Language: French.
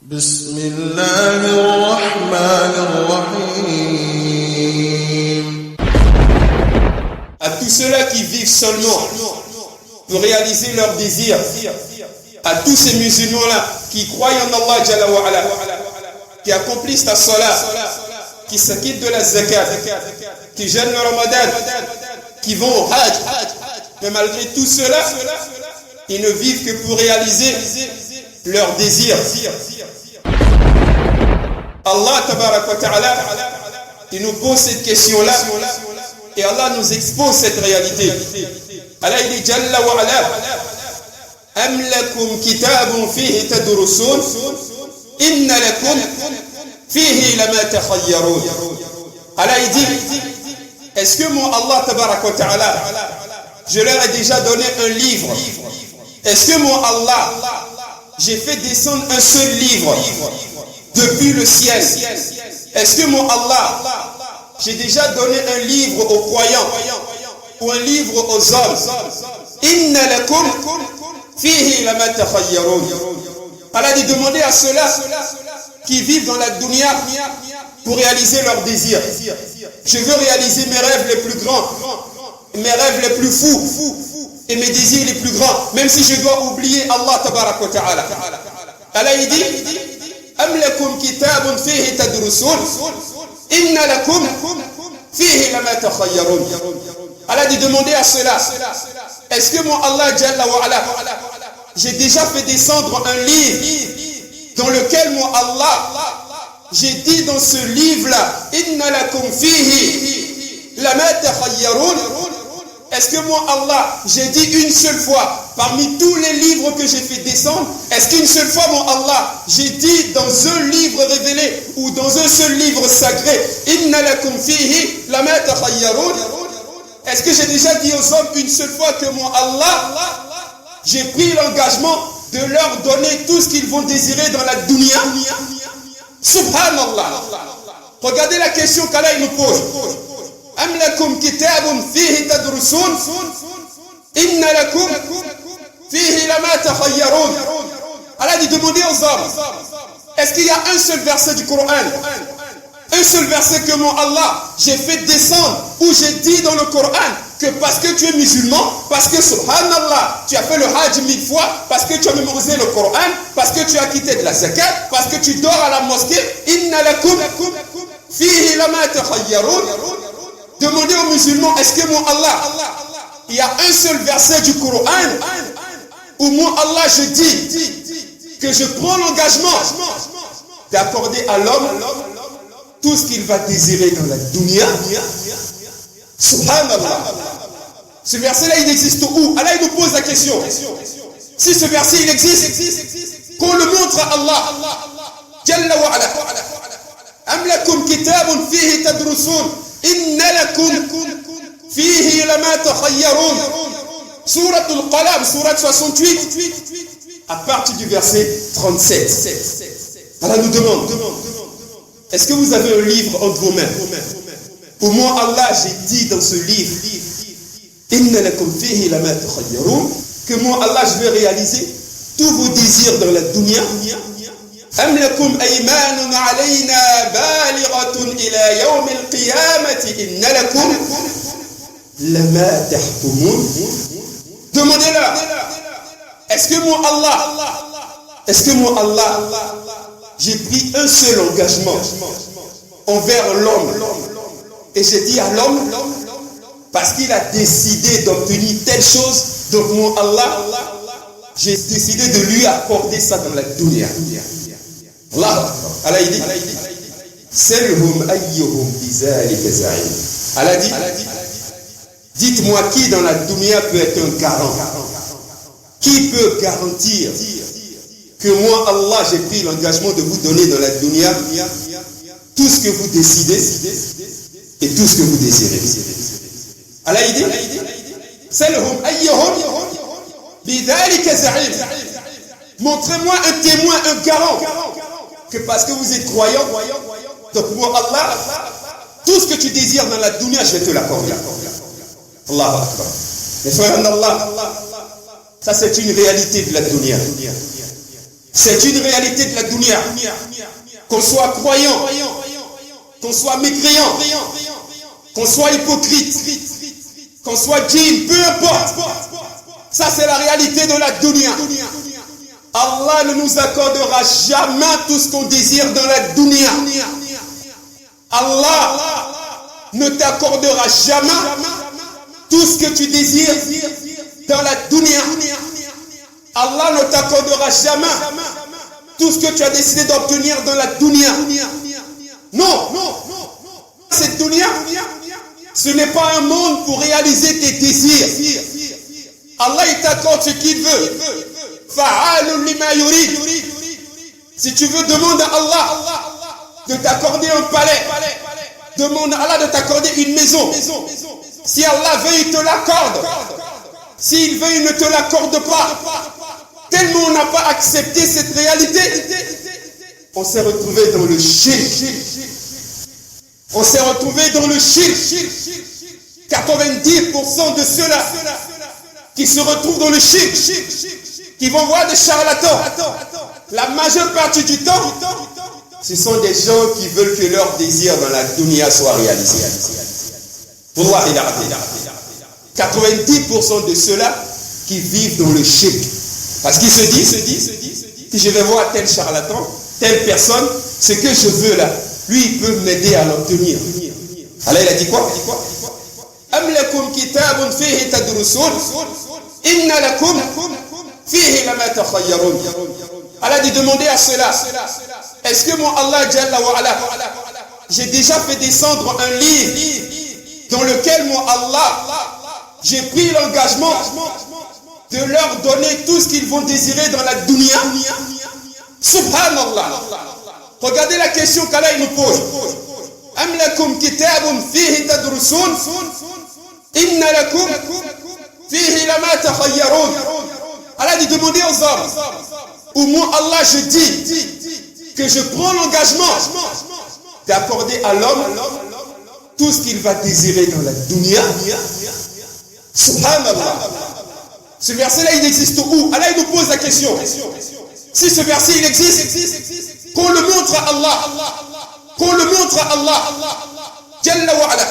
بسم الله الرحمن الرحيم. À tous ceux-là qui vivent seulement pour réaliser leurs désirs, à tous ces musulmans-là qui croient en Allah Jalla wa Ala, qui accomplissent la salat, qui s'acquittent de la zakat, qui jeûnent le ramadan, qui vont au hajj, mais malgré tout cela, ils ne vivent que pour réaliser leurs désirs. Allah tabarak wa ta'ala, il nous pose cette question-là et Allah nous expose cette réalité. Allah il dit Jalla wa Ala, am lakum kitabun fihi tadrusun inna lakum fihi lama takhayyarun. Allah il dit, est-ce que mon Allah tabarak wa ta'ala, je leur ai déjà donné un livre? Est-ce que mon Allah, j'ai fait descendre un seul livre depuis le ciel? Est-ce que mon Allah, j'ai déjà donné un livre aux croyants ou un livre aux hommes? Inna lakum fihi lama takhayyarun. Allah dit, demandez à ceux-là qui vivent dans la dunya pour réaliser leurs désirs. Je veux réaliser mes rêves les plus grands, mes rêves les plus fous et mes désirs les plus grands, même si je dois oublier Allah tabarak wa ta'ala. Allah il dit, am lakum kitabun fihi tadrusun inna lakum fihi lama takhayyarun. Allah dit, demandez à cela, est-ce que mon Allah Jalla wa Ala, j'ai déjà fait descendre un livre dans lequel mon Allah, j'ai dit dans ce livre-là, inna lakum fihi lama takhayyarun. Est-ce que moi, Allah, j'ai dit une seule fois, parmi tous les livres que j'ai fait descendre, est-ce qu'une seule fois, mon Allah, j'ai dit dans un livre révélé ou dans un seul livre sacré, inna lakum fihi lama takhayyarun? Est-ce que j'ai déjà dit aux hommes une seule fois que mon Allah, j'ai pris l'engagement de leur donner tout ce qu'ils vont désirer dans la dunya? Subhanallah. Regardez la question qu'Allah nous pose. Am lakum kitabun fihi tadrusun inna lakum fihi lama takhayyarun. Allah dit, demandez aux hommes, est-ce qu'il y a un seul verset du Coran, un seul verset que mon Allah, j'ai fait descendre, où j'ai dit dans le Coran que parce que tu es musulman, parce que subhanallah, tu as fait le hajj 1000 fois, parce que tu as mémorisé le Coran, parce que tu as quitté de la zakat, parce que tu dors à la mosquée, inna lakum fihi lama takhayyarun. Demandez aux musulmans, est-ce que mon Allah, il y a un seul verset du Coran où mon Allah, je dis que je prends l'engagement d'accorder à l'homme tout ce qu'il va désirer dans la dunya? Subhanallah. Ce verset-là, il existe où? Allah, il nous pose la question. Si ce verset, il existe, qu'on le montre à Allah. Jalla wa Ala. Am lakum kitabun fihi tadrusun inna lakum fihi lama takhayyarun. Surat al-Qalam, surat 68, à partir du verset 37. Allah nous demande, est-ce que vous avez un livre entre vos mains où moi Allah j'ai dit dans ce livre, inna lakum fihi lama takhayyarun, que moi Allah je vais réaliser tous vos désirs dans la dunya? أم لكم أيمان علينا بالغة إلى يوم القيامة إن لكم لما تحكمون. Demandez-leur, est-ce que moi Allah, j'ai pris un seul engagement envers l'homme et j'ai dit à l'homme, parce qu'il a décidé d'obtenir telle chose, donc moi Allah, j'ai décidé de lui accorder ça dans la dunya. Allah il dit, Salhum ayyuhum bizalika za'im. Allah dit, dites-moi qui dans la dunya peut être un garant? Qui peut garantir que moi Allah j'ai pris l'engagement de vous donner dans la dunya tout ce que vous décidez et tout ce que vous désirez? Allah il dit, Salhum ayyuhum bizalika za'im. Montrez-moi un témoin, un garant, que parce que vous êtes croyant, donc moi Allah, tout ce que tu désires dans la dunya, je vais te l'accorder. Allahu Akbar. Mais frères d'Allah, ça c'est une réalité de la dunya. C'est une réalité de la dunya. Qu'on soit croyant, qu'on soit mécréant, qu'on soit hypocrite, qu'on soit djinn, peu importe. Ça c'est la réalité de la dunya. Allah ne nous accordera jamais tout ce qu'on désire dans la dunya. Allah ne t'accordera jamais tout ce que tu désires dans la dunya. Allah ne t'accordera jamais tout ce que tu as décidé d'obtenir dans la dunya. Non. Cette dunya, ce n'est pas un monde pour réaliser tes désirs. Allah il t'accorde ce qu'il veut. Fa'alun lima yurid. Si tu veux, demande à Allah de t'accorder un palais. Demande à Allah de t'accorder une maison. Si Allah veut, il te l'accorde. S'il veut, il ne te l'accorde pas. Tellement on n'a pas accepté cette réalité, on s'est retrouvé dans le shirk. On s'est retrouvé dans le shirk. 90% de ceux-là qui se retrouvent dans le shirk, qui vont voir des charlatans, la majeure partie du temps, ce sont des gens qui veulent que leur désir dans la dunya soit réalisé. Pour voir, 90% de ceux-là qui vivent dans le shirk. Parce qu'ils se disent, si je vais voir tel charlatan, telle personne, ce que je veux là, lui il peut m'aider à l'obtenir. Allah il a dit quoi? Am lakum kitabun fihi tadrusun inna lakum fihi lama takhayyarun. Allah dit demander à cela, est-ce que mon Allah Jalla wa ala, j'ai déjà fait descendre un livre dans lequel mon Allah, j'ai pris l'engagement de leur donner tout ce qu'ils vont désirer dans la dunya. Subhanallah. Regardez la question qu'Allah nous pose. Am lakum kitabun fihi tadrusun inna lakum fihi lama takhayyarun. Allah dit demander aux hommes, ou moi Allah je dis que je prends l'engagement d'accorder à l'homme tout ce qu'il va désirer dans la dunya. Subhanallah. Ce verset-là, il existe où? Allah il nous pose la question. Si ce verset il existe, qu'on le montre à Allah. Qu'on le montre à Allah. Jalla wa ala.